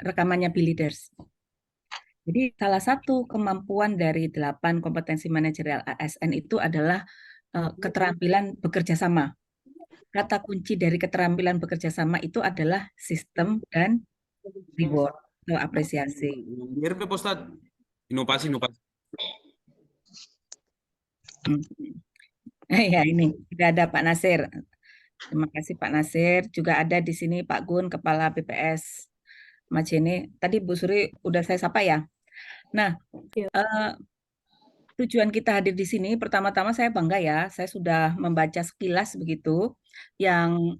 rekamannya Bill Leaders. Jadi salah satu kemampuan dari 8 kompetensi manajerial ASN itu adalah keterampilan bekerja sama. Kata kunci dari keterampilan bekerja sama itu adalah sistem dan reward atau apresiasi. Biar Ustaz, inovasi. Ya ini sudah ada Pak Nasir. Terima kasih Pak Nasir. Juga ada di sini Pak Gun, Kepala BPS Majene. Tadi Bu Suri udah saya sapa ya. Nah, tujuan kita hadir di sini, pertama-tama saya bangga ya, saya sudah membaca sekilas begitu yang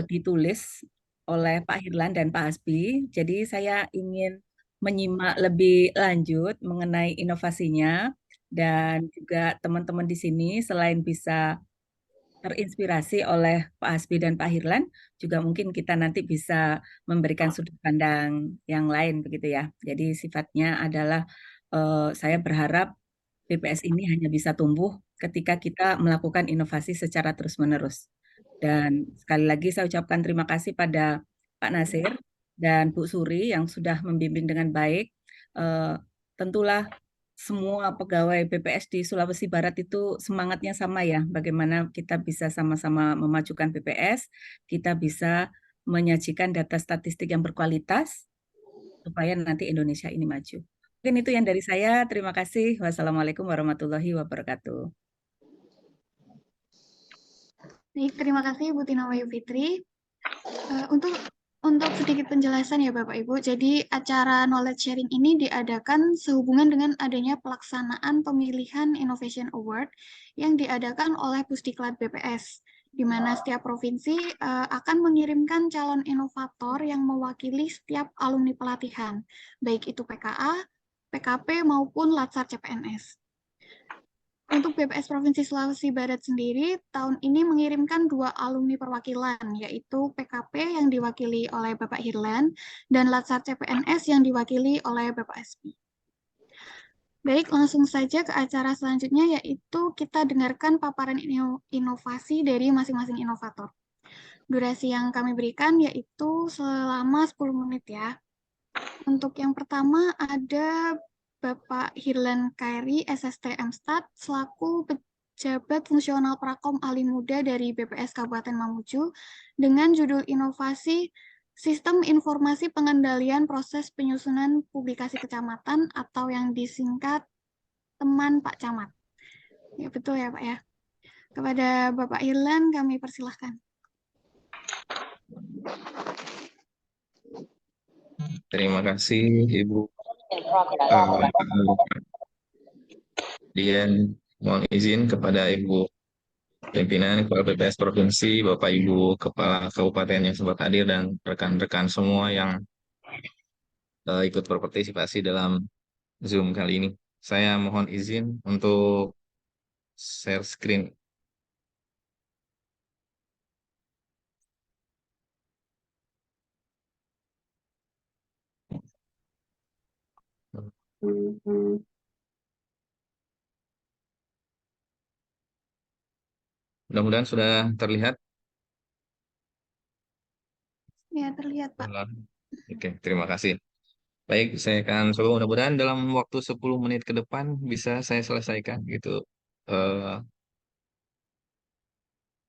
ditulis oleh Pak Hirlan dan Pak Hasbi. Jadi saya ingin menyimak lebih lanjut mengenai inovasinya dan juga teman-teman di sini selain bisa terinspirasi oleh Pak Hasbi dan Pak Hirlan, juga mungkin kita nanti bisa memberikan sudut pandang yang lain begitu ya. Jadi sifatnya adalah saya berharap BPS ini hanya bisa tumbuh ketika kita melakukan inovasi secara terus-menerus. Dan sekali lagi saya ucapkan terima kasih pada Pak Nasir dan Bu Suri yang sudah membimbing dengan baik. Eh, Tentulah semua pegawai BPS di Sulawesi Barat itu semangatnya sama ya, bagaimana kita bisa sama-sama memajukan BPS, kita bisa menyajikan data statistik yang berkualitas supaya nanti Indonesia ini maju. Mungkin itu yang dari saya. Terima kasih. Wassalamualaikum warahmatullahi wabarakatuh. Baik, terima kasih Bu Tina Wayu Fitri. Untuk sedikit penjelasan ya Bapak Ibu, jadi acara knowledge sharing ini diadakan sehubungan dengan adanya pelaksanaan pemilihan Innovation Award yang diadakan oleh Pusdiklat BPS, di mana setiap provinsi akan mengirimkan calon inovator yang mewakili setiap alumni pelatihan, baik itu PKA, PKP maupun Latsar CPNS. Untuk BPS Provinsi Sulawesi Barat sendiri, tahun ini mengirimkan 2 alumni perwakilan, yaitu PKP yang diwakili oleh Bapak Hirlan dan Latsar CPNS yang diwakili oleh Bapak Hasbi. Baik, langsung saja ke acara selanjutnya, yaitu kita dengarkan paparan inovasi dari masing-masing inovator. Durasi yang kami berikan yaitu selama 10 menit ya. Untuk yang pertama ada Bapak Hirlan Kairi, SST MStat, selaku pejabat fungsional Prakom ahli muda dari BPS Kabupaten Mamuju, dengan judul inovasi Sistem Informasi Pengendalian Proses Penyusunan Publikasi Kecamatan atau yang disingkat Teman Pak Camat. Ya, betul ya Pak ya. Kepada Bapak Hirlan kami persilahkan. Terima kasih Ibu. Dan mohon izin kepada Ibu pimpinan Kepala BPS Provinsi, Bapak Ibu Kepala Kabupaten yang sempat hadir dan rekan-rekan semua yang ikut berpartisipasi dalam Zoom kali ini. Saya mohon izin untuk share screen. Mudah-mudahan sudah terlihat. Ya, terlihat Pak. Oke, terima kasih. Baik, saya akan coba mudah-mudahan dalam waktu 10 menit ke depan bisa saya selesaikan gitu. Eh,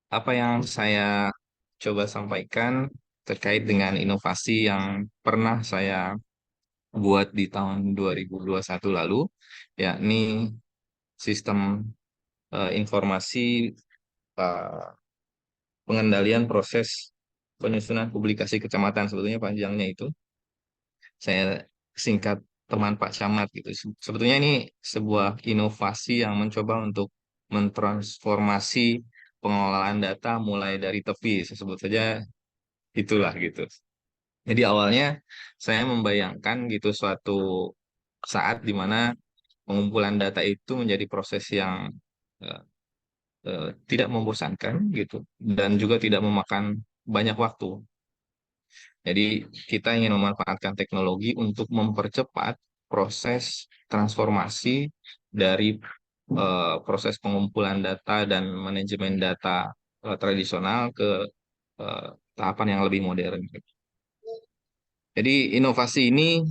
Apa yang saya coba sampaikan terkait dengan inovasi yang pernah saya buat di tahun 2021 lalu, yakni sistem informasi eh, pengendalian proses penyusunan publikasi kecamatan, sebetulnya panjangnya itu saya singkat teman Pak Camat gitu. Sebetulnya ini sebuah inovasi yang mencoba untuk mentransformasi pengelolaan data mulai dari tepi, sebut saja itulah gitu. Jadi awalnya saya membayangkan gitu suatu saat di mana pengumpulan data itu menjadi proses yang eh, tidak membosankan gitu dan juga tidak memakan banyak waktu. Jadi kita ingin memanfaatkan teknologi untuk mempercepat proses transformasi dari proses pengumpulan data dan manajemen data tradisional ke tahapan yang lebih modern. Jadi inovasi ini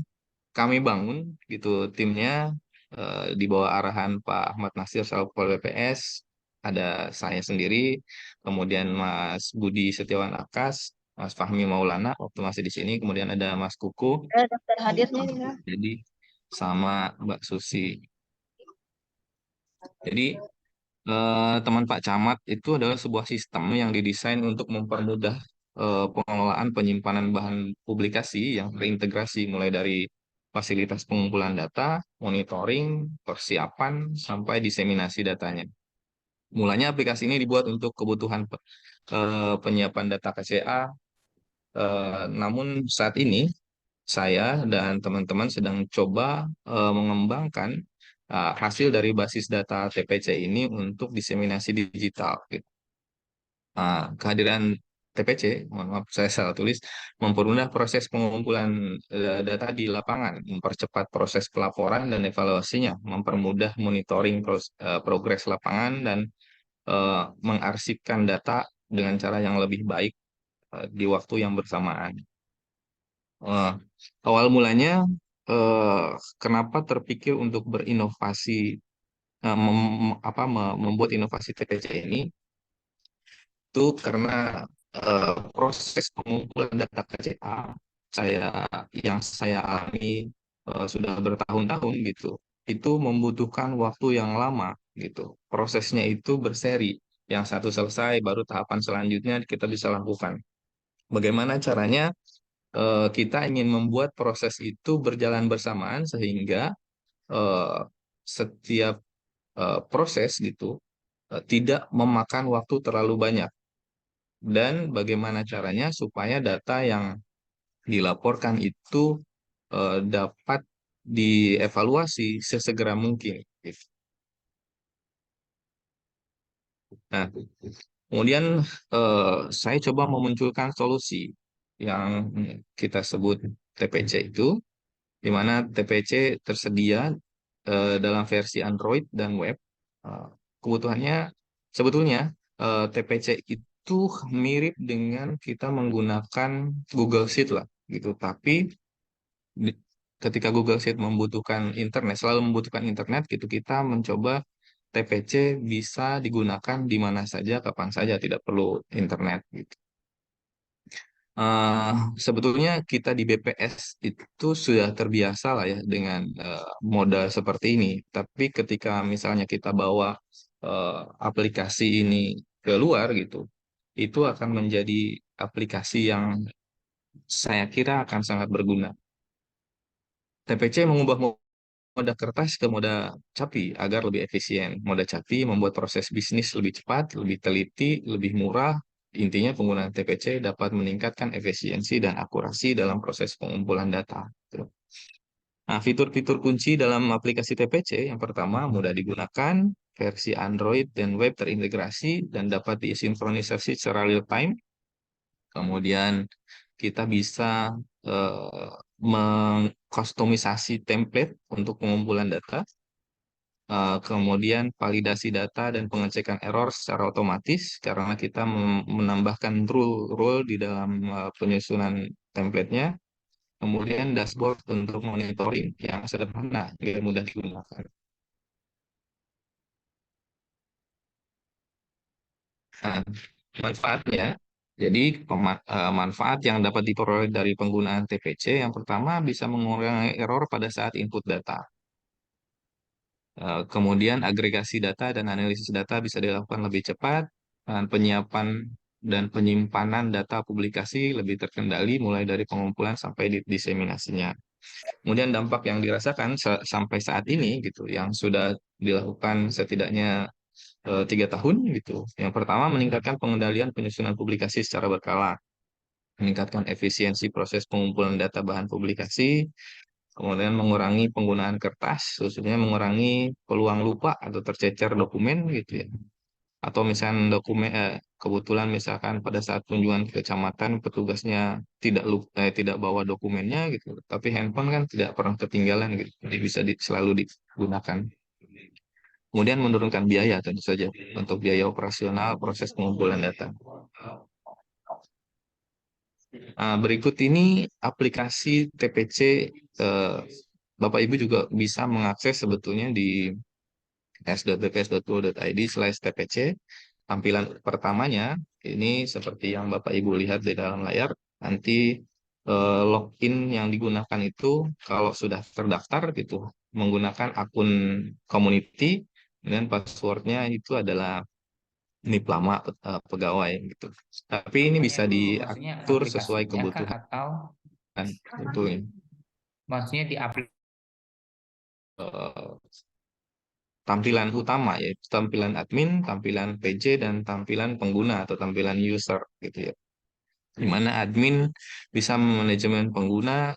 kami bangun gitu timnya di bawah arahan Pak Ahmad Nasir selaku Kepala BPS, ada saya sendiri, kemudian Mas Budi Setiawan Akas, Mas Fahmi Maulana waktu masih di sini, kemudian ada Mas Kuku, Daftar hadir nih ya. jadi sama Mbak Susi. Jadi teman Pak Camat itu adalah sebuah sistem yang didesain untuk mempermudah pengelolaan penyimpanan bahan publikasi yang terintegrasi mulai dari fasilitas pengumpulan data, monitoring, persiapan, sampai diseminasi datanya. Mulanya aplikasi ini dibuat untuk kebutuhan penyiapan data KCA, namun saat ini saya dan teman-teman sedang coba mengembangkan hasil dari basis data TPC ini untuk diseminasi digital, gitu. Kehadiran TPC, mohon maaf saya salah tulis, mempermudah proses pengumpulan data di lapangan, mempercepat proses pelaporan dan evaluasinya, mempermudah monitoring progres lapangan, dan mengarsipkan data dengan cara yang lebih baik di waktu yang bersamaan. Eh, Awal mulanya, eh, kenapa terpikir untuk berinovasi, membuat inovasi TPC ini? Itu karena proses pengumpulan data KCA saya yang saya alami sudah bertahun-tahun gitu, itu membutuhkan waktu yang lama gitu. Prosesnya itu berseri, yang satu selesai baru tahapan selanjutnya kita bisa lakukan. Bagaimana caranya kita ingin membuat proses itu berjalan bersamaan sehingga eh, setiap proses gitu tidak memakan waktu terlalu banyak, dan bagaimana caranya supaya data yang dilaporkan itu dapat dievaluasi sesegera mungkin, gitu. Nah, kemudian saya coba memunculkan solusi yang kita sebut TPC itu, di mana TPC tersedia dalam versi Android dan web. Eh, Kebutuhannya sebetulnya TPC itu mirip dengan kita menggunakan Google Sheet lah gitu. Tapi di- ketika Google Sheet membutuhkan internet, selalu membutuhkan internet gitu, kita mencoba TPC bisa digunakan di mana saja, kapan saja, tidak perlu internet gitu. Eh, Sebetulnya kita di BPS itu sudah terbiasa lah ya dengan moda seperti ini. Tapi ketika misalnya kita bawa aplikasi ini ke luar gitu, itu akan menjadi aplikasi yang saya kira akan sangat berguna. TPC mengubah moda kertas ke moda CAPI agar lebih efisien. Moda CAPI membuat proses bisnis lebih cepat, lebih teliti, lebih murah. Intinya penggunaan TPC dapat meningkatkan efisiensi dan akurasi dalam proses pengumpulan data. Nah, fitur-fitur kunci dalam aplikasi TPC yang pertama, mudah digunakan, versi Android dan web terintegrasi dan dapat disinkronisasi secara real time. Kemudian kita bisa mengkustomisasi template untuk pengumpulan data. Kemudian validasi data dan pengecekan error secara otomatis karena kita menambahkan rule-rule di dalam penyusunan template-nya. Kemudian dashboard untuk monitoring yang sederhana dan mudah digunakan. Nah, manfaatnya, jadi manfaat yang dapat diperoleh dari penggunaan TPC yang pertama bisa mengurangi error pada saat input data. Kemudian agregasi data dan analisis data bisa dilakukan lebih cepat, dan penyiapan dan penyimpanan data publikasi lebih terkendali mulai dari pengumpulan sampai diseminasinya. Kemudian dampak yang dirasakan sampai saat ini gitu, yang sudah dilakukan setidaknya 3 tahun gitu. Yang pertama, meningkatkan pengendalian penyusunan publikasi secara berkala, meningkatkan efisiensi proses pengumpulan data bahan publikasi, kemudian mengurangi penggunaan kertas, khususnya mengurangi peluang lupa atau tercecer dokumen gitu ya. Atau misalkan kebetulan misalkan pada saat kunjungan ke kecamatan petugasnya tidak bawa dokumennya gitu, tapi handphone kan tidak pernah ketinggalan gitu, jadi bisa selalu digunakan. Kemudian menurunkan biaya tentu saja untuk biaya operasional proses pengumpulan data. Berikut ini aplikasi TPC, Bapak Ibu juga bisa mengakses sebetulnya di s.bps.go.id/tpc. Tampilan pertamanya ini seperti yang Bapak Ibu lihat di dalam layar. Nanti login yang digunakan itu kalau sudah terdaftar gitu menggunakan akun community dan passwordnya itu adalah NIP lama pegawai gitu. Tapi ini bisa Itu maksudnya diatur sesuai aplikasinya kah kebutuhan atau itu. maksudnya di aplikasi? eh, Tampilan utama yaitu tampilan admin, tampilan PJ, dan tampilan pengguna atau tampilan user gitu ya. Di mana admin bisa manajemen pengguna,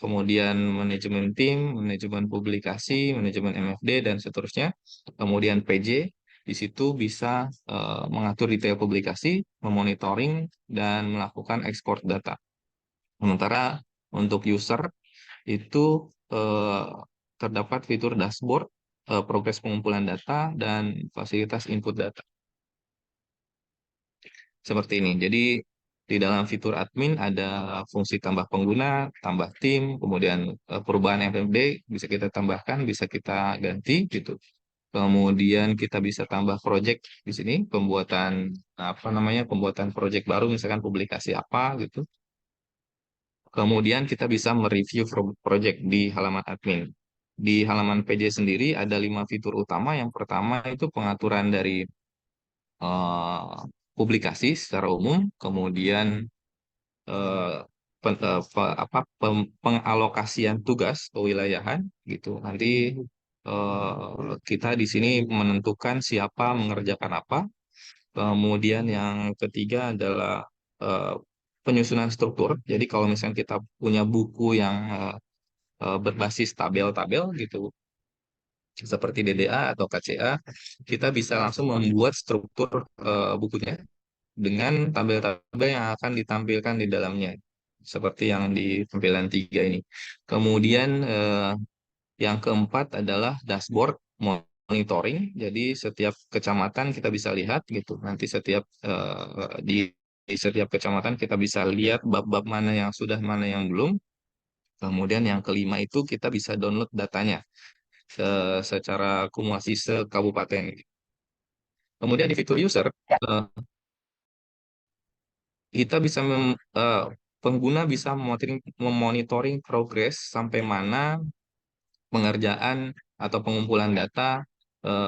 kemudian manajemen tim, manajemen publikasi, manajemen MFD, dan seterusnya. Kemudian PJ di situ bisa mengatur detail publikasi, memonitoring, dan melakukan ekspor data. Sementara untuk user itu eh, terdapat fitur dashboard, progres pengumpulan data, dan fasilitas input data. Seperti ini. Jadi di dalam fitur admin ada fungsi tambah pengguna, tambah tim, kemudian perubahan FMD bisa kita tambahkan, bisa kita ganti gitu. Kemudian kita bisa tambah project di sini, pembuatan project baru, misalkan publikasi apa gitu. Kemudian kita bisa mereview project di halaman admin. Di halaman PJ sendiri ada 5 fitur utama. Yang pertama itu pengaturan dari eh, publikasi secara umum, kemudian eh, pengalokasian tugas kewilayahan gitu. Nanti kita di sini menentukan siapa mengerjakan apa. Kemudian yang ketiga adalah eh, penyusunan struktur. Jadi kalau misalnya kita punya buku yang berbasis tabel-tabel gitu, seperti DDA atau KCA, kita bisa langsung membuat struktur bukunya dengan tabel-tabel yang akan ditampilkan di dalamnya, seperti yang di tampilan 3 ini. Kemudian yang keempat adalah dashboard monitoring. Jadi setiap kecamatan kita bisa lihat gitu. Nanti di setiap kecamatan kita bisa lihat bab-bab mana yang sudah, mana yang belum. Kemudian yang kelima itu kita bisa download datanya secara kumulasi se-kabupaten. Kemudian di fitur user, kita bisa pengguna bisa memonitoring progres sampai mana pengerjaan atau pengumpulan data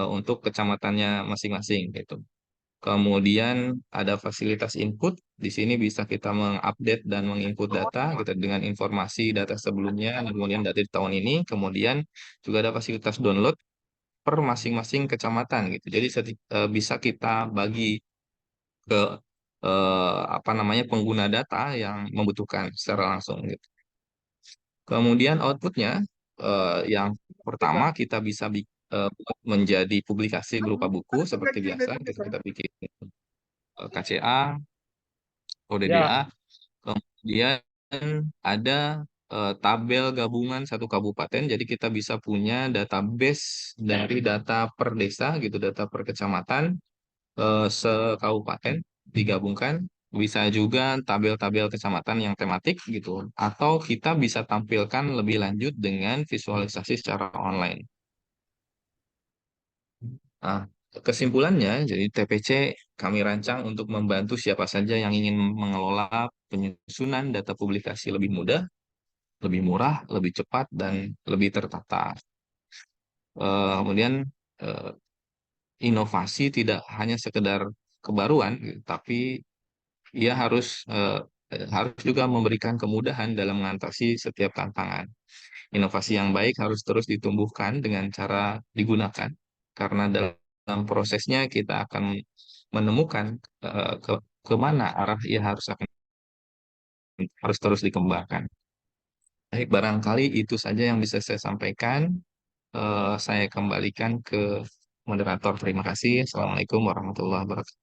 untuk kecamatannya masing-masing gitu. Kemudian ada fasilitas input. Di sini bisa kita mengupdate dan menginput data gitu dengan informasi data sebelumnya, kemudian data di tahun ini. Kemudian juga ada fasilitas download per masing-masing kecamatan gitu. Jadi bisa kita bagi ke pengguna data yang membutuhkan secara langsung gitu. Kemudian outputnya yang pertama kita bisa menjadi publikasi berupa buku seperti biasa. Kita bikin KCA, ODDA, kemudian ada tabel gabungan satu kabupaten. Jadi kita bisa punya database dari data per desa gitu, data per kecamatan sekabupaten digabungkan. Bisa juga tabel-tabel kecamatan yang tematik gitu. Atau kita bisa tampilkan lebih lanjut dengan visualisasi secara online. Nah, kesimpulannya, jadi TPC kami rancang untuk membantu siapa saja yang ingin mengelola penyusunan data publikasi lebih mudah, lebih murah, lebih cepat, dan lebih tertata. Kemudian eh, inovasi tidak hanya sekedar kebaruan, gitu, tapi ia harus juga memberikan kemudahan dalam mengatasi setiap tantangan. Inovasi yang baik harus terus ditumbuhkan dengan cara digunakan, karena dalam prosesnya kita akan menemukan kemana arah ia harus terus dikembangkan. Baik, barangkali itu saja yang bisa saya sampaikan. Saya kembalikan ke moderator. Terima kasih. Assalamualaikum warahmatullahi wabarakatuh.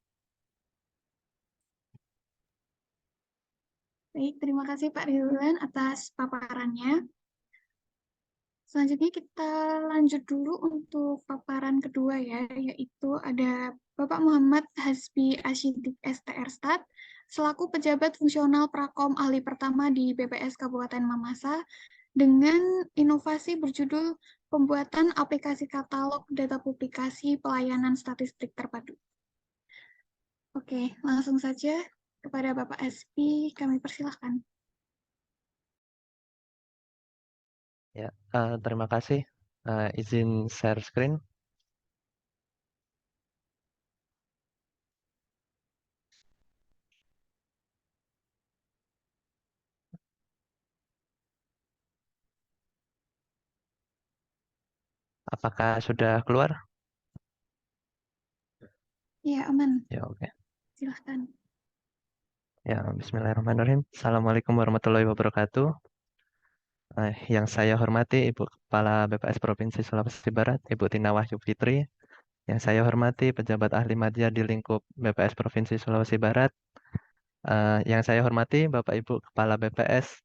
Baik, terima kasih Pak Ridwan atas paparannya. Selanjutnya kita lanjut dulu untuk paparan kedua ya, yaitu ada Bapak Muhammad Hasbi Ashidik STR Stat, selaku pejabat fungsional Prakom Ahli Pertama di BPS Kabupaten Mamasa dengan inovasi berjudul pembuatan aplikasi katalog data publikasi pelayanan statistik terpadu. Oke, langsung saja kepada Bapak SP, kami persilahkan. Ya, terima kasih. Izin share screen. Apakah sudah keluar? Ya, aman. Ya, oke. Silahkan. Ya, bismillahirrahmanirrahim. Assalamualaikum warahmatullahi wabarakatuh. Yang saya hormati Ibu Kepala BPS Provinsi Sulawesi Barat, Ibu Tina Wahyu Fitri. Yang saya hormati pejabat ahli media di lingkup BPS Provinsi Sulawesi Barat. Yang saya hormati Bapak Ibu Kepala BPS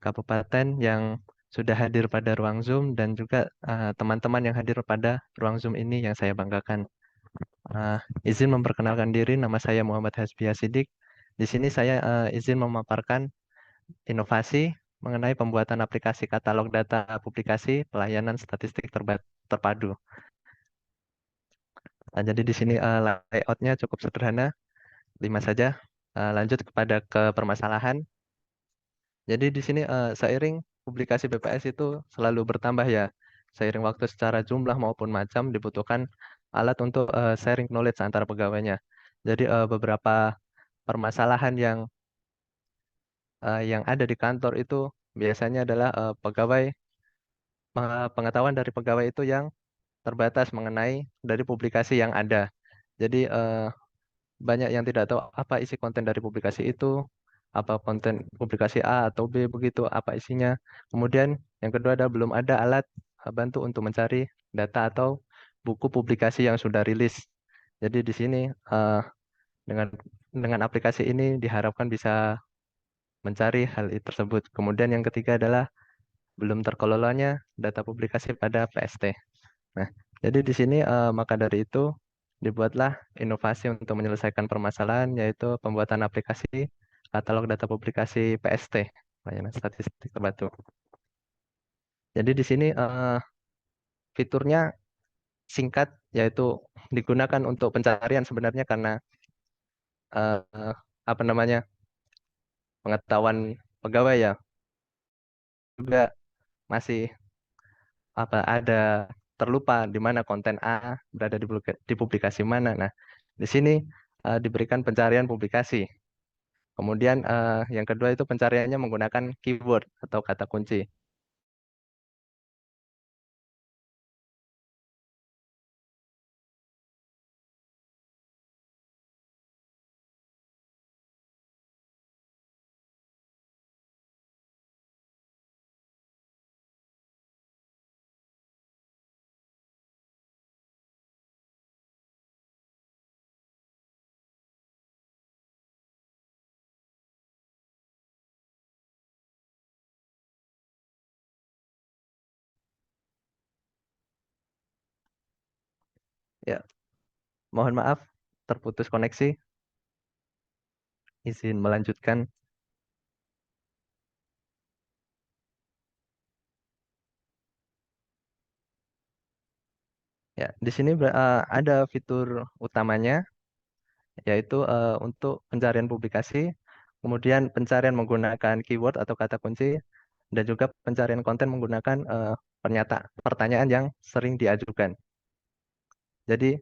Kabupaten yang sudah hadir pada ruang Zoom dan juga teman-teman yang hadir pada ruang Zoom ini yang saya banggakan. Izin memperkenalkan diri, nama saya Muhammad Hasbi Asidik. Di sini saya izin memaparkan inovasi mengenai pembuatan aplikasi katalog data publikasi pelayanan statistik terpadu. Jadi di sini layoutnya cukup sederhana, 5 saja. Lanjut kepada permasalahan. Jadi di sini seiring publikasi BPS itu selalu bertambah ya. Seiring waktu secara jumlah maupun macam dibutuhkan alat untuk sharing knowledge antar pegawainya. Jadi beberapa permasalahan yang ada di kantor itu biasanya adalah pengetahuan dari pegawai itu yang terbatas mengenai dari publikasi yang ada. Jadi banyak yang tidak tahu apa isi konten dari publikasi itu, apa konten publikasi A atau B begitu, apa isinya. Kemudian yang kedua adalah belum ada alat bantu untuk mencari data atau buku publikasi yang sudah rilis. Jadi di sini dengan aplikasi ini diharapkan bisa mencari hal tersebut. Kemudian yang ketiga adalah belum terkelolanya data publikasi pada PST. Nah, jadi di sini maka dari itu dibuatlah inovasi untuk menyelesaikan permasalahan yaitu pembuatan aplikasi katalog data publikasi PST, pelayanan statistik terpadu. Jadi di sini fiturnya singkat yaitu digunakan untuk pencarian sebenarnya karena apa namanya pengetahuan pegawai ya juga masih ada terlupa di mana konten A berada di publikasi mana. Nah, di sini diberikan pencarian publikasi. Kemudian yang kedua itu pencariannya menggunakan keyword atau kata kunci. Ya, mohon maaf terputus koneksi. Izin melanjutkan. Ya, di sini ada fitur utamanya yaitu untuk pencarian publikasi, kemudian pencarian menggunakan keyword atau kata kunci, dan juga pencarian konten menggunakan pertanyaan yang sering diajukan. Jadi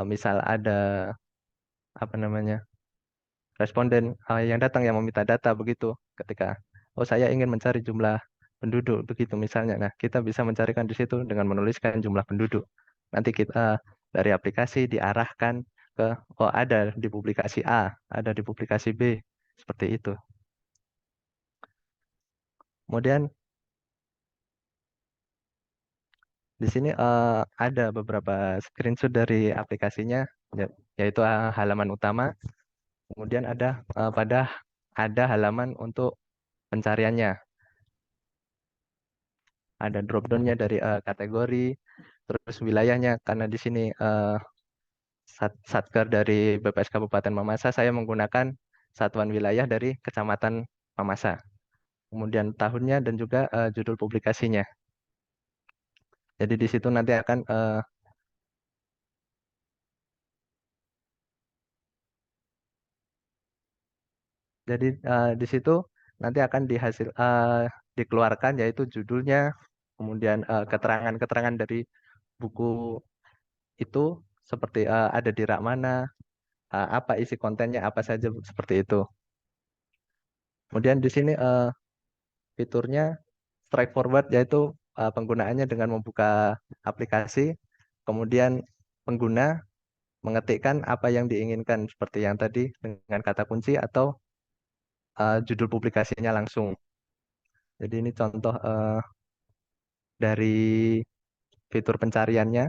misal ada apa namanya responden yang datang yang meminta data begitu, ketika saya ingin mencari jumlah penduduk begitu misalnya, nah kita bisa mencarikan di situ dengan menuliskan jumlah penduduk. Nanti kita dari aplikasi diarahkan ke ada di publikasi A, ada di publikasi B, seperti itu. Kemudian di sini ada beberapa screenshot dari aplikasinya, yaitu halaman utama. Kemudian ada halaman untuk pencariannya. Ada drop down-nya dari kategori, terus wilayahnya. Karena di sini Satker dari BPS Kabupaten Mamasa, saya menggunakan satuan wilayah dari Kecamatan Mamasa. Kemudian tahunnya dan juga judul publikasinya. Jadi di situ nanti akan di situ nanti akan dikeluarkan yaitu judulnya, kemudian keterangan-keterangan dari buku itu seperti ada di rak mana, apa isi kontennya, apa saja seperti itu. Kemudian di sini fiturnya straightforward, yaitu penggunaannya dengan membuka aplikasi, kemudian pengguna mengetikkan apa yang diinginkan seperti yang tadi dengan kata kunci atau judul publikasinya langsung. Jadi ini contoh dari fitur pencariannya.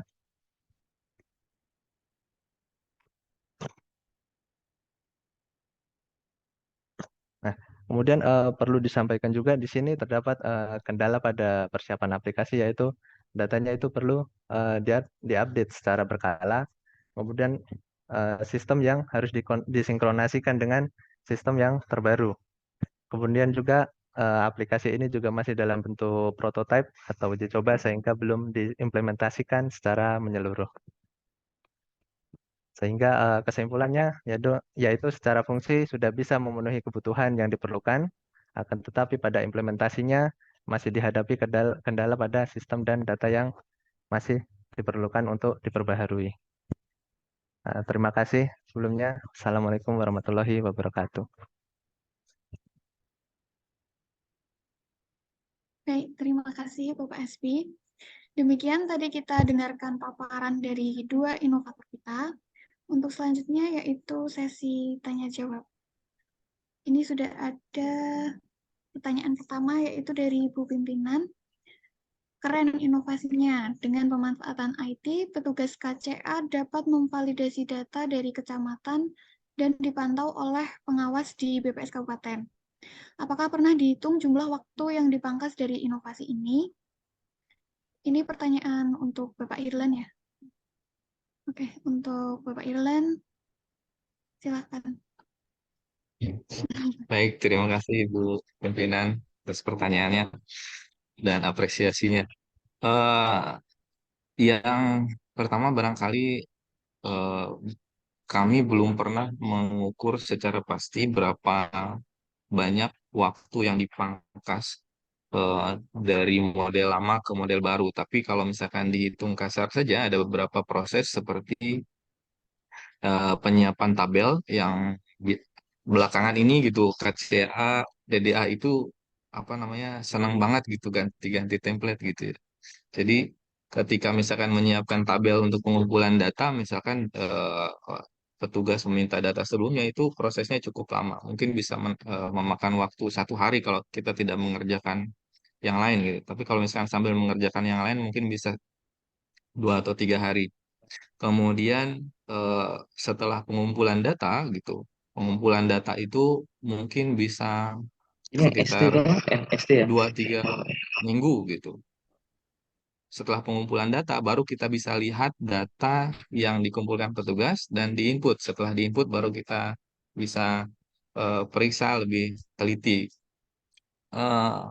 Nah, kemudian perlu disampaikan juga di sini terdapat kendala pada persiapan aplikasi, yaitu datanya itu perlu diupdate secara berkala. Kemudian sistem yang harus disinkronasikan dengan sistem yang terbaru. Kemudian juga aplikasi ini juga masih dalam bentuk prototipe atau uji coba sehingga belum diimplementasikan secara menyeluruh. Sehingga kesimpulannya yaitu secara fungsi sudah bisa memenuhi kebutuhan yang diperlukan, akan tetapi pada implementasinya masih dihadapi kendala pada sistem dan data yang masih diperlukan untuk diperbaharui. Terima kasih sebelumnya. Assalamualaikum warahmatullahi wabarakatuh. Baik, terima kasih Bapak Espi. Demikian tadi kita dengarkan paparan dari dua inovator kita. Untuk selanjutnya yaitu sesi tanya jawab. Ini sudah ada pertanyaan pertama yaitu dari Ibu Pimpinan. Keren inovasinya. Dengan pemanfaatan IT, petugas KCA dapat memvalidasi data dari kecamatan dan dipantau oleh pengawas di BPS Kabupaten. Apakah pernah dihitung jumlah waktu yang dipangkas dari inovasi ini? Ini pertanyaan untuk Bapak Irlan ya. Oke, untuk Bapak Irlan, silakan. Baik, terima kasih Ibu Pimpinan atas pertanyaannya dan apresiasinya. Yang pertama barangkali eh, kami belum pernah mengukur secara pasti berapa banyak waktu yang dipangkas dari model lama ke model baru. Tapi kalau misalkan dihitung kasar saja, ada beberapa proses seperti penyiapan tabel yang belakangan ini gitu KCA DDA itu apa namanya senang banget gitu ganti-ganti template gitu ya. Jadi ketika misalkan menyiapkan tabel untuk pengumpulan data, misalkan petugas meminta data sebelumnya itu prosesnya cukup lama. Mungkin bisa memakan waktu 1 hari kalau kita tidak mengerjakan yang lain gitu. Tapi kalau misalkan sambil mengerjakan yang lain mungkin bisa 2 atau 3 hari. Kemudian eh, setelah pengumpulan data gitu, pengumpulan data itu mungkin bisa sekitar 2-3 minggu gitu. Setelah pengumpulan data, baru kita bisa lihat data yang dikumpulkan petugas dan diinput. Setelah diinput, baru kita bisa periksa lebih teliti. Eh,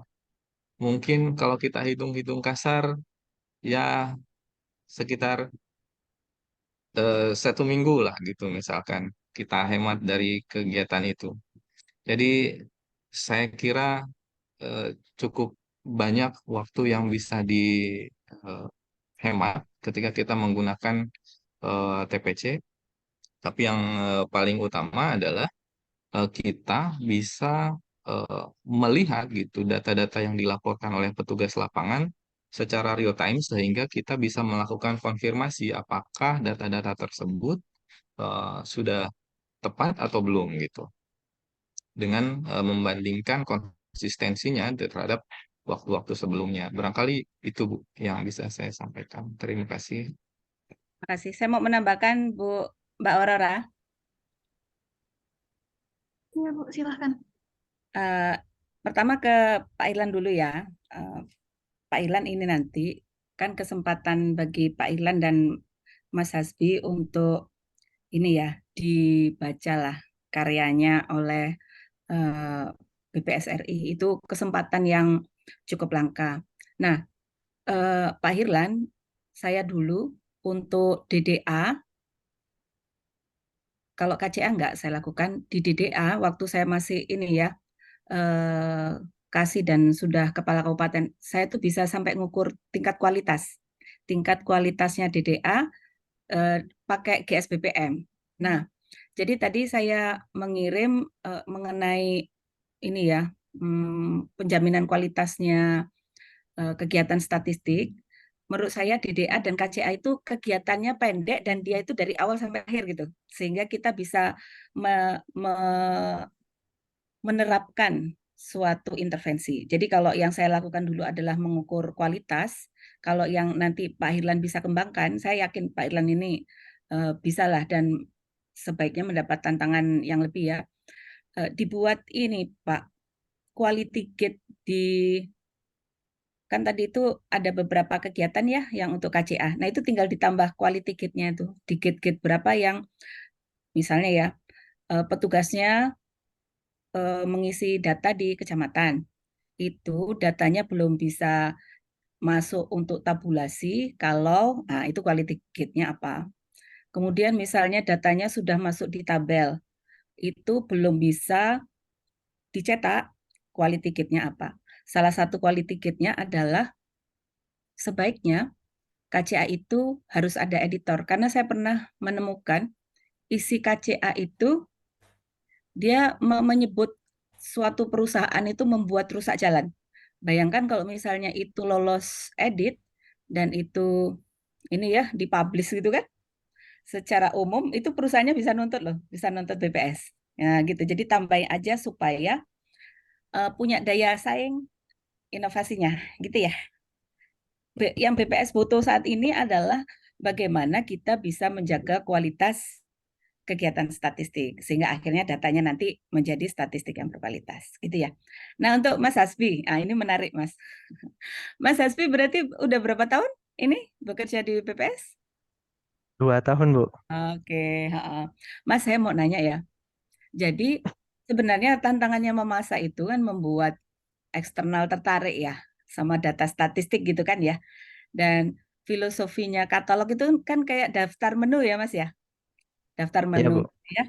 Mungkin kalau kita hitung-hitung kasar, ya sekitar 1 minggu lah gitu misalkan kita hemat dari kegiatan itu. Jadi saya kira eh, cukup banyak waktu yang bisa dihemat ketika kita menggunakan TPC. Tapi yang paling utama adalah kita bisa eh, melihat gitu data-data yang dilaporkan oleh petugas lapangan secara real time sehingga kita bisa melakukan konfirmasi apakah data-data tersebut sudah tepat atau belum gitu dengan membandingkan konsistensinya terhadap waktu-waktu sebelumnya. Barangkali itu Bu yang bisa saya sampaikan. Terima kasih. Terima kasih. Saya mau menambahkan Mbak Aurora. Iya Bu, silahkan. Pertama ke Pak Irlan dulu ya. Pak Irlan ini nanti kan kesempatan bagi Pak Irlan dan Mas Hasbi untuk ini ya dibaca lah karyanya oleh BPS RI. Itu kesempatan yang cukup langka. Nah, Pak Hirlan, saya dulu untuk DDA, kalau KCA enggak saya lakukan di DDA waktu saya masih ini ya, kasih dan sudah kepala kabupaten, saya tuh bisa sampai ngukur tingkat kualitas. Tingkat kualitasnya DDA pakai GSBPM. Nah, jadi tadi saya mengirim mengenai ini ya, penjaminan kualitasnya kegiatan statistik. Menurut saya DDA dan KCA itu kegiatannya pendek dan dia itu dari awal sampai akhir gitu. Sehingga kita bisa menerapkan suatu intervensi. Jadi kalau yang saya lakukan dulu adalah mengukur kualitas, kalau yang nanti Pak Hirlan bisa kembangkan, saya yakin Pak Hirlan ini bisalah dan sebaiknya mendapat tantangan yang lebih ya. Dibuat ini Pak, quality gate di, kan tadi itu ada beberapa kegiatan ya yang untuk KCA. Nah itu tinggal ditambah quality gate-nya itu, di gate-gate berapa yang misalnya ya petugasnya mengisi data di kecamatan. Itu datanya belum bisa masuk untuk tabulasi kalau itu quality gate-nya apa. Kemudian misalnya datanya sudah masuk di tabel, itu belum bisa dicetak, quality gate-nya apa. Salah satu quality gate-nya adalah sebaiknya KCA itu harus ada editor, karena saya pernah menemukan isi KCA itu dia menyebut suatu perusahaan itu membuat rusak jalan. Bayangkan kalau misalnya itu lolos edit dan itu ini ya dipublish gitu kan, secara umum itu perusahaannya bisa nuntut loh, bisa nuntut BPS. Ya gitu. Jadi tambahin aja supaya punya daya saing inovasinya, gitu ya. Yang BPS butuh saat ini adalah bagaimana kita bisa menjaga kualitas kegiatan statistik sehingga akhirnya datanya nanti menjadi statistik yang berkualitas, gitu ya. Nah untuk Mas Hasbi, ini menarik Mas. Mas Hasbi berarti udah berapa tahun ini bekerja di BPS? 2 tahun, Bu. Oke, Mas saya mau nanya ya. Jadi sebenarnya tantangannya memasak itu kan membuat eksternal tertarik ya sama data statistik gitu kan ya. Dan filosofinya katalog itu kan kayak daftar menu ya Mas ya. Daftar Iya, menu Bu. ya.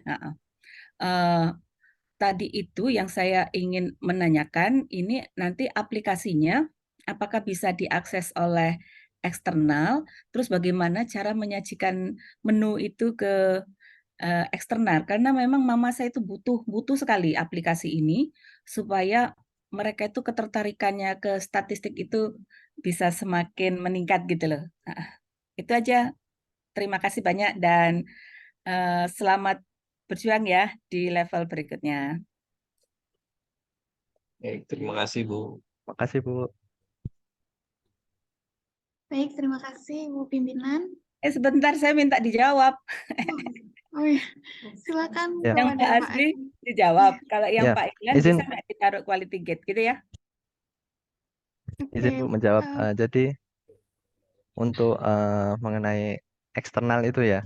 Tadi itu yang saya ingin menanyakan, ini nanti aplikasinya apakah bisa diakses oleh eksternal, terus bagaimana cara menyajikan menu itu ke eksternal, karena memang mama saya itu butuh sekali aplikasi ini supaya mereka itu ketertarikannya ke statistik itu bisa semakin meningkat gitu loh. Itu aja. Terima kasih banyak dan selamat berjuang ya di level berikutnya. Terima kasih, Bu. Makasih, Bu. Baik, terima kasih Bu Pimpinan. Sebentar saya minta dijawab. Oh iya, silakan Ya. Yang kepada Pak Pak Asri Adi. dijawab. Kalau yang Ya, Pak Ilan izin bisa nggak ditaruh quality gate gitu ya? izin Bu menjawab. eh, Jadi untuk mengenai eksternal itu ya.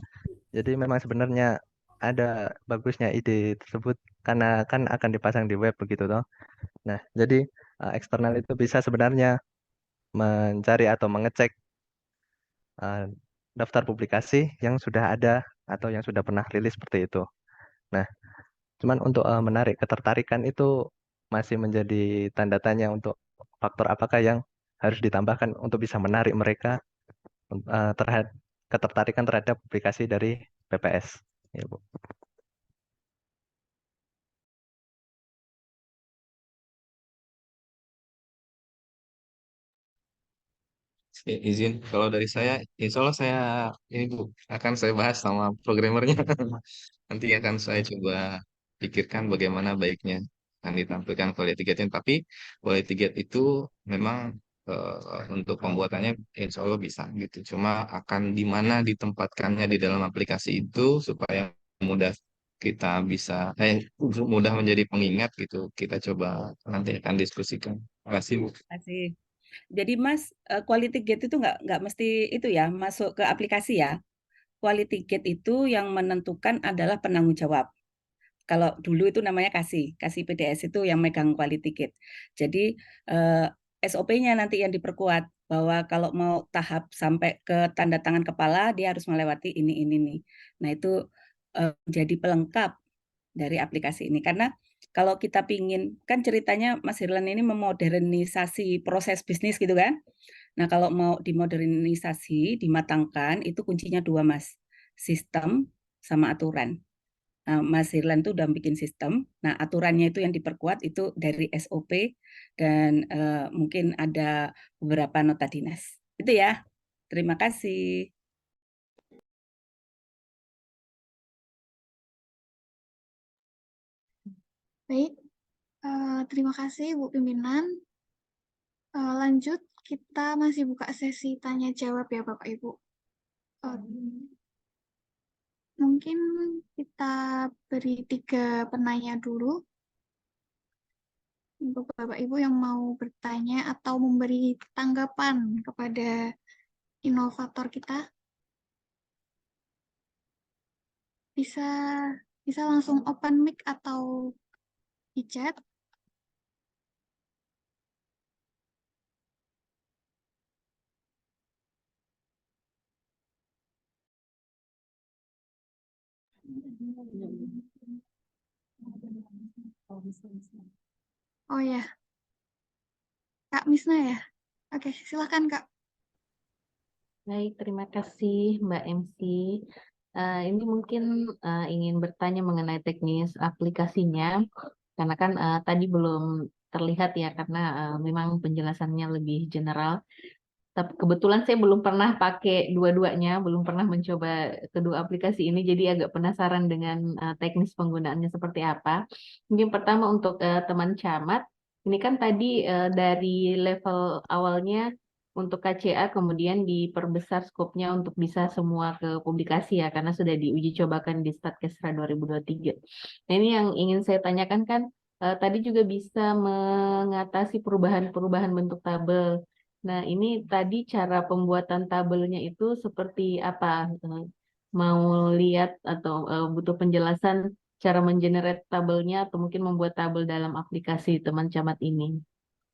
Jadi memang sebenarnya ada bagusnya ide tersebut karena kan akan dipasang di web begitu toh. Nah, jadi eksternal itu bisa sebenarnya mencari atau mengecek daftar publikasi yang sudah ada atau yang sudah pernah rilis seperti itu. Nah, cuman untuk menarik ketertarikan itu masih menjadi tanda tanya untuk faktor apakah yang harus ditambahkan untuk bisa menarik mereka terhadap ketertarikan terhadap publikasi dari PPS. Ya, Bu. Izin, kalau dari saya, insya Allah saya ini Bu akan saya bahas sama programmernya. Nanti akan saya coba pikirkan bagaimana baiknya akan ditampilkan quality gate-nya. Tapi quality gate itu memang untuk pembuatannya insya Allah bisa gitu. Cuma akan di mana ditempatkannya di dalam aplikasi itu supaya mudah kita bisa mudah menjadi pengingat gitu. Kita coba nanti akan diskusikan. Terima kasih Bu. Terima kasih. Jadi Mas, quality gate itu nggak mesti itu ya masuk ke aplikasi ya. Quality gate itu yang menentukan adalah penanggung jawab. Kalau dulu itu namanya kasih PDS itu yang megang quality gate. Jadi SOP-nya nanti yang diperkuat bahwa kalau mau tahap sampai ke tanda tangan kepala dia harus melewati ini nih. Nah itu jadi pelengkap dari aplikasi ini karena kalau kita pingin kan ceritanya Mas Hirlan ini memodernisasi proses bisnis gitu kan. Nah kalau mau dimodernisasi, dimatangkan itu kuncinya dua Mas, sistem sama aturan. Mas Hirlan itu udah bikin sistem. Nah, aturannya itu yang diperkuat itu dari SOP dan mungkin ada beberapa nota dinas. Itu ya. Terima kasih. Baik, terima kasih Bu Pimpinan. Lanjut, kita masih buka sesi tanya jawab ya Bapak Ibu. Mungkin kita beri 3 penanya dulu untuk Bapak Ibu yang mau bertanya atau memberi tanggapan kepada inovator kita. Bisa langsung open mic atau di chat. Oh ya, Kak Misna ya. Oke, silakan Kak. Baik, terima kasih Mbak MC. Ini mungkin ingin bertanya mengenai teknis aplikasinya, karena kan tadi belum terlihat ya, karena memang penjelasannya lebih general. Tapi kebetulan saya belum pernah pakai dua-duanya, belum pernah mencoba kedua aplikasi ini, jadi agak penasaran dengan teknis penggunaannya seperti apa. Mungkin pertama untuk teman camat, ini kan tadi dari level awalnya untuk KCA, kemudian diperbesar skopnya untuk bisa semua ke publikasi ya, karena sudah diuji cobakan di Statkesra 2023. Nah ini yang ingin saya tanyakan kan, tadi juga bisa mengatasi perubahan-perubahan bentuk tabel. Nah, ini tadi cara pembuatan tabelnya itu seperti apa? Mau lihat atau butuh penjelasan cara mengenerate tabelnya atau mungkin membuat tabel dalam aplikasi teman camat ini.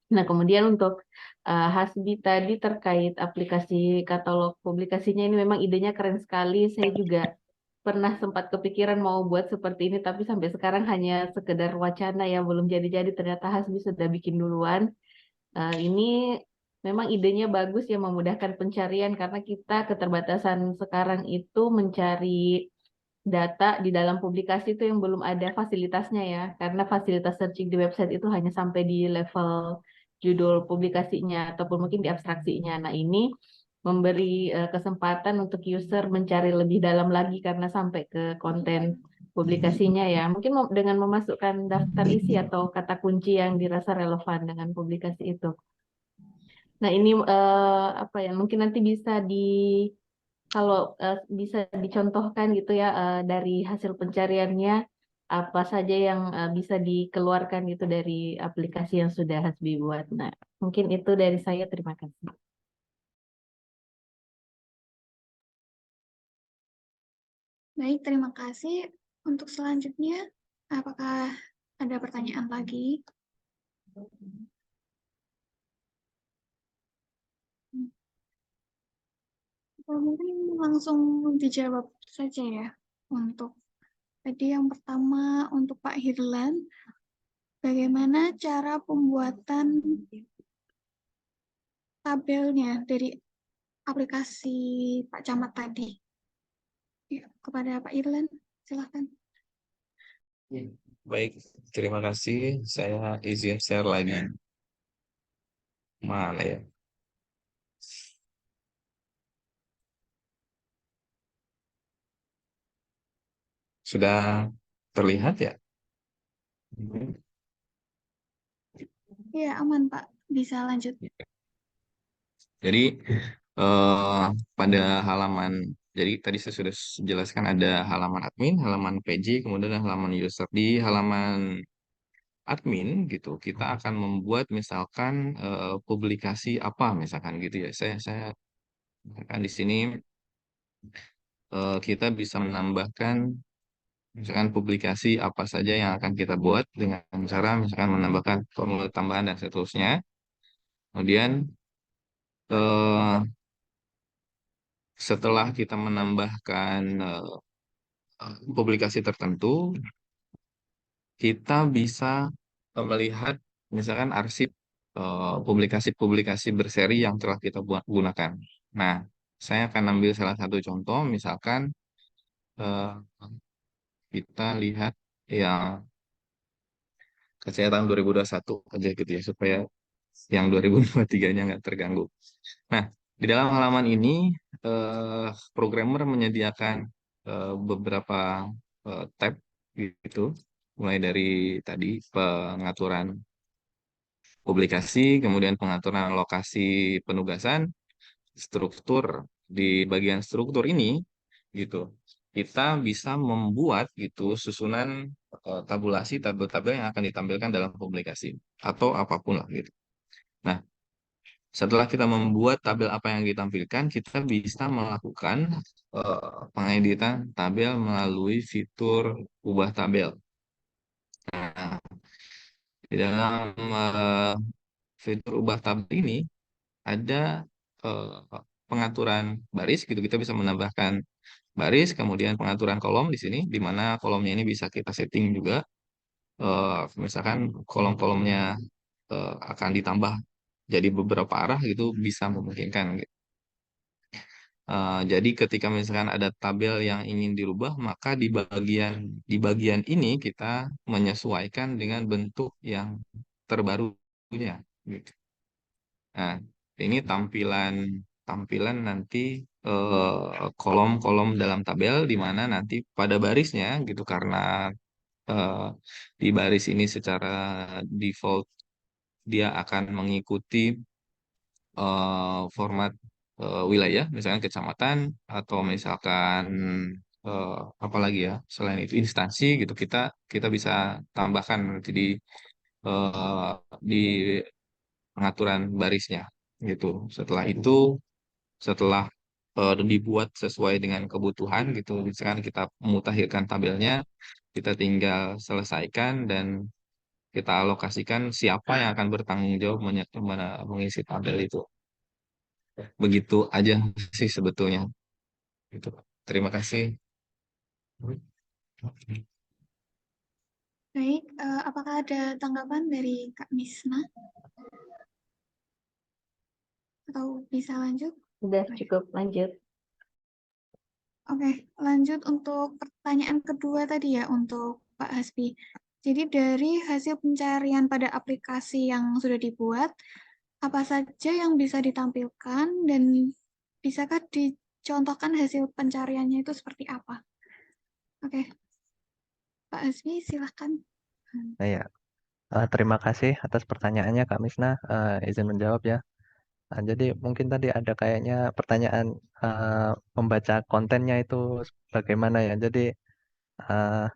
Nah, kemudian untuk Hasbi tadi terkait aplikasi katalog publikasinya ini memang idenya keren sekali. Saya juga pernah sempat kepikiran mau buat seperti ini, tapi sampai sekarang hanya sekedar wacana ya, belum jadi-jadi. Ternyata Hasbi sudah bikin duluan. Ini memang idenya bagus ya, memudahkan pencarian karena kita keterbatasan sekarang itu mencari data di dalam publikasi itu yang belum ada fasilitasnya ya, karena fasilitas searching di website itu hanya sampai di level judul publikasinya ataupun mungkin di abstraksinya. Nah, ini memberi kesempatan untuk user mencari lebih dalam lagi karena sampai ke konten publikasinya ya. Mungkin dengan memasukkan daftar isi atau kata kunci yang dirasa relevan dengan publikasi itu. Nah, ini apa ya? Mungkin nanti bisa kalau bisa dicontohkan gitu ya dari hasil pencariannya apa saja yang bisa dikeluarkan gitu dari aplikasi yang sudah Hasbi buat. Nah, mungkin itu dari saya. Terima kasih. Baik, terima kasih. Untuk selanjutnya, apakah ada pertanyaan lagi? Mungkin langsung dijawab saja ya. Untuk tadi yang pertama untuk Pak Hirlan, bagaimana cara pembuatan tabelnya dari aplikasi Pak Camat tadi? Ya, kepada Pak Hirlan, silakan. Baik, terima kasih. Saya izin share lagi. Mana ya? Sudah terlihat ya? Ya, aman Pak. Bisa lanjut. Jadi pada halaman, jadi tadi saya sudah jelaskan ada halaman admin, halaman PJ, kemudian ada halaman user. Di halaman admin gitu, kita akan membuat misalkan publikasi apa misalkan gitu ya. Saya akan di sini kita bisa menambahkan misalkan publikasi apa saja yang akan kita buat dengan cara misalkan menambahkan formulir tambahan dan seterusnya. Kemudian eh, setelah kita menambahkan publikasi tertentu, kita bisa melihat misalkan arsip publikasi-publikasi berseri yang telah kita gunakan. Nah, saya akan ambil salah satu contoh, misalkan eh, kita lihat yang saya tahun 2021 aja gitu ya, supaya yang 2023-nya nggak terganggu. Nah, di dalam halaman ini, programmer menyediakan beberapa tab gitu, mulai dari tadi pengaturan publikasi, kemudian pengaturan lokasi penugasan, struktur. Di bagian struktur ini, gitu, kita bisa membuat gitu susunan tabulasi tabel-tabel yang akan ditampilkan dalam publikasi atau apapun lah gitu. Nah, setelah kita membuat tabel apa yang ditampilkan, kita bisa melakukan pengeditan tabel melalui fitur ubah tabel. Nah, di dalam fitur ubah tabel ini ada pengaturan baris gitu, kita bisa menambahkan baris, kemudian pengaturan kolom di sini, di mana kolomnya ini bisa kita setting juga. Misalkan kolom-kolomnya akan ditambah jadi beberapa arah gitu, bisa memungkinkan gitu. Jadi ketika misalkan ada tabel yang ingin dirubah, maka di bagian ini kita menyesuaikan dengan bentuk yang terbarunya gitu. Nah, ini tampilan tampilan nanti kolom-kolom dalam tabel, di mana nanti pada barisnya gitu, karena eh, di baris ini secara default dia akan mengikuti format wilayah, misalkan kecamatan atau misalkan eh, apa lagi ya, selain itu instansi gitu, kita kita bisa tambahkan nanti eh, di pengaturan barisnya gitu. Setelah itu, setelah dibuat sesuai dengan kebutuhan gitu, misalkan kita mutakhirkan tabelnya, kita tinggal selesaikan dan kita alokasikan siapa yang akan bertanggung jawab mengisi tabel itu. Begitu aja sih sebetulnya. Gitu. Terima kasih. Baik, apakah ada tanggapan dari Kak Misna? Atau bisa lanjut? Sudah cukup, lanjut. Oke, lanjut untuk pertanyaan kedua tadi ya untuk Pak Hasbi. Jadi dari hasil pencarian pada aplikasi yang sudah dibuat, apa saja yang bisa ditampilkan dan bisakah dicontohkan hasil pencariannya itu seperti apa? Oke, Pak Hasbi silahkan. Nah, ya. Terima kasih atas pertanyaannya Kak Misna. Izin menjawab ya. Jadi mungkin tadi ada kayaknya pertanyaan membaca kontennya itu bagaimana ya. Jadi eh,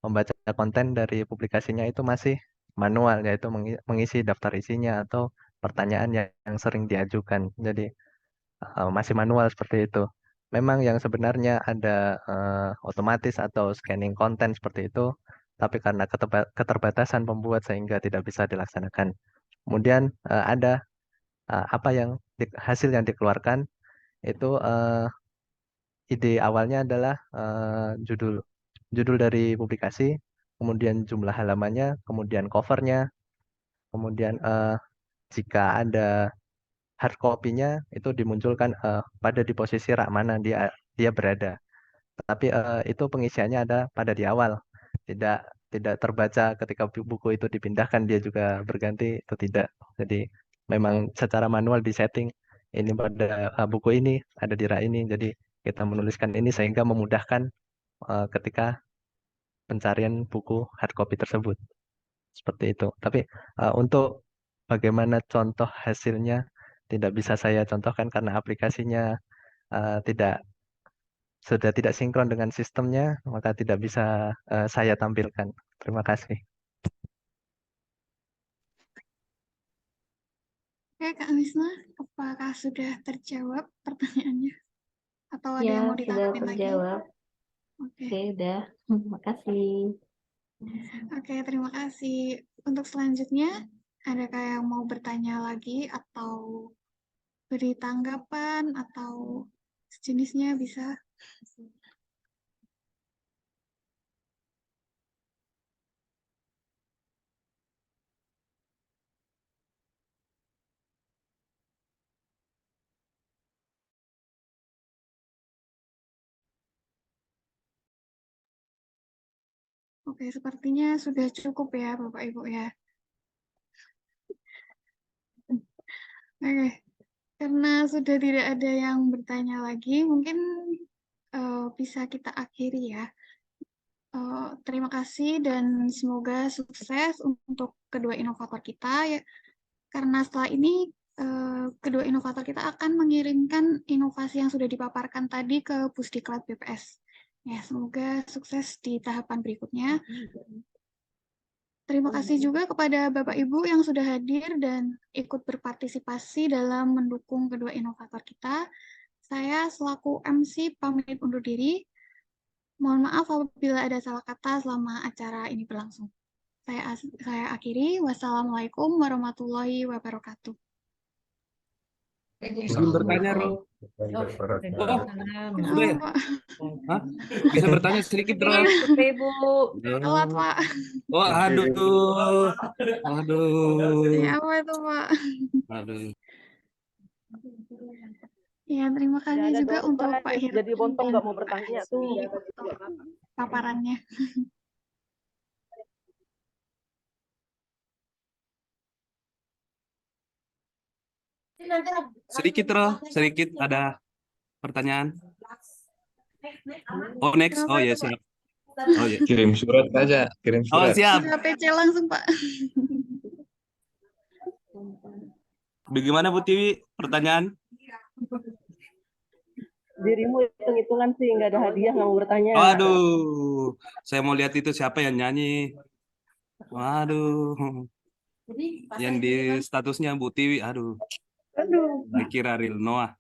membaca konten dari publikasinya itu masih manual, yaitu mengisi daftar isinya atau pertanyaan yang sering diajukan. Jadi masih manual seperti itu. Memang yang sebenarnya ada otomatis atau scanning konten seperti itu, tapi karena keterbatasan pembuat sehingga tidak bisa dilaksanakan. Kemudian ada apa yang hasil yang dikeluarkan itu ide awalnya adalah judul judul dari publikasi, kemudian jumlah halamannya, kemudian covernya, kemudian jika ada hard copy-nya itu dimunculkan pada di posisi rak mana dia dia berada. Tapi itu pengisiannya ada pada di awal, tidak tidak terbaca ketika buku itu dipindahkan dia juga berganti, itu tidak. Jadi memang secara manual di setting ini pada buku ini ada di rak ini, jadi kita menuliskan ini sehingga memudahkan ketika pencarian buku hard copy tersebut. Seperti itu. Tapi untuk bagaimana contoh hasilnya tidak bisa saya contohkan karena aplikasinya tidak sudah tidak sinkron dengan sistemnya, maka tidak bisa saya tampilkan. Terima kasih. Oke, Kak Misna, apakah sudah terjawab pertanyaannya? Atau ada Ya, yang mau sudah ditanggapi lagi? terjawab. Oke. Oke, udah. Makasih. Oke, terima kasih. Untuk selanjutnya, adakah yang mau bertanya lagi atau beri tanggapan atau sejenisnya bisa? Oke, sepertinya sudah cukup ya Bapak Ibu ya. Oke, karena sudah tidak ada yang bertanya lagi, mungkin bisa kita akhiri ya. Terima kasih dan semoga sukses untuk kedua inovator kita ya. Karena setelah ini kedua inovator kita akan mengirimkan inovasi yang sudah dipaparkan tadi ke Pusdiklat BPS. Ya, semoga sukses di tahapan berikutnya. Terima kasih juga kepada Bapak Ibu yang sudah hadir dan ikut berpartisipasi dalam mendukung kedua inovator kita. Saya selaku MC pamit undur diri. Mohon maaf apabila ada salah kata selama acara ini berlangsung. Saya akhiri. Wassalamualaikum warahmatullahi wabarakatuh. Izin bertanya, Ro. Oh, sudah ya? Pak. Hah? Bisa bertanya sedikit, Ro. Ibu. Telat, Pak. Oh, aduh. Aduh. Ya, apa itu, Pak? Aduh. Ya, terima kasih juga untuk Pak Hirman. Jadi Bontong nggak mau bertanya tuh. Paparannya. Sedikit, Ro. Sedikit ada pertanyaan. Oh, next. Oh, ya, siap. Oh, ya. Kirim surat aja, kirim Oh, surat. siap. Bisa PC langsung, Pak. Bagaimana Bu Tiwi? Pertanyaan? Dirimu hitung-hitungan sih nggak ada hadiah nggak mau bertanya. Waduh, saya mau lihat itu siapa yang nyanyi. Waduh, yang di statusnya Bu Tiwi. Aduh, Aduh. saya kira Real Noah.